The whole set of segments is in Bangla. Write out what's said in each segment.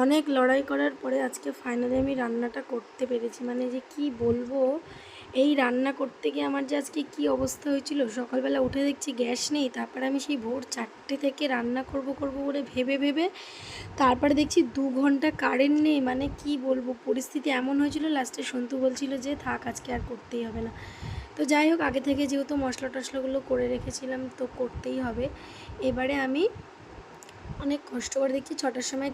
অনেক লড়াই করার পরে আজকে ফাইনালি আমি রান্নাটা করতে পেরেছি। মানে যে কি বলবো, এই রান্না করতে গিয়ে আমার যে আজকে কি অবস্থা হয়েছিল। সকালবেলা উঠে দেখছি গ্যাস নেই, তারপরে আমি সেই ভোর 4টে থেকে রান্না করব করে ভেবে ভেবে তারপরে দেখছি 2 ঘন্টা কারেন্ট নেই। মানে কি বলবো, পরিস্থিতি এমন হয়েছিল, লাস্টে সন্তু বলছিল যে থাক আজকে আর করতেই হবে না। তো যাই হোক, আগে থেকে যেহেতু মশলা টশলাগুলো করে রেখেছিলাম তো করতেই হবে। এবারে আমি অনেক কষ্ট করে দেখছি 6টার সময়,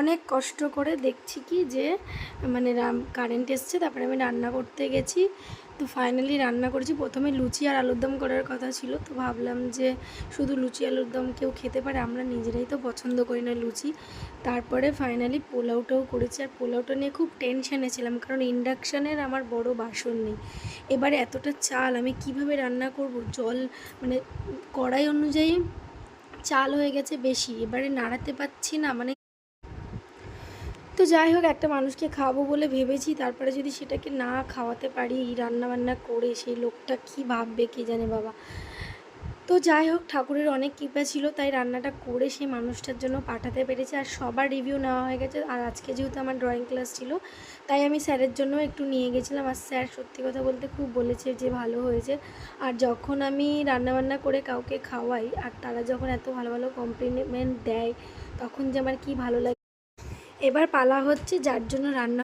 অনেক কষ্ট করে দেখছি কি যে মানে কারেন্ট এসছে। তারপরে আমি রান্না করতে গেছি, তো ফাইনালি রান্না করেছি। প্রথমে লুচি আর আলুর দম করার কথা ছিল, তো ভাবলাম যে শুধু লুচি আলুর দম কেউ খেতে পারে, আমরা নিজেরাই তো পছন্দ করি না লুচি। তারপরে ফাইনালি পোলাওটাও করেছি। আর পোলাওটা নিয়ে খুব টেনশানে ছিলাম, কারণ ইন্ডাকশানের আমার বড় বাসন নেই। এবারে এতটা চাল আমি কিভাবে রান্না করব, জল মানে কড়াই অনুযায়ী চাল হয়ে গেছে বেশি, এবারে নাড়াতে পারছি না। মানে তো যাই হোক, একটা মানুষকে খাওয়াবো বলে ভেবেছি, তারপরে যদি সেটাকে না খাওয়াতে পারি রান্নাবান্না করে, সেই লোকটা কী ভাববে কে জানে বাবা। তো যাই হোক, ঠাকুরের অনেক কৃপা ছিল, তাই রান্নাটা করে সেই মানুষটার জন্য পাঠাতে পেরেছি। আর সবার রিভিউ নেওয়া হয়ে গেছে। আর আজকে যেহেতু আমার ড্রয়িং ক্লাস ছিল, তাই আমি স্যারের জন্য একটু নিয়ে গেছিলাম। আর স্যার সত্যি কথা বলতে খুব বলেছে যে ভালো হয়েছে। আর যখন আমি রান্নাবান্না করে কাউকে খাওয়াই আর তারা যখন এত ভালো ভালো কমপ্লিমেন্ট দেয়, তখন যে আমার কী ভালো লাগে। এবার পালা হচ্ছে যার জন্য রান্না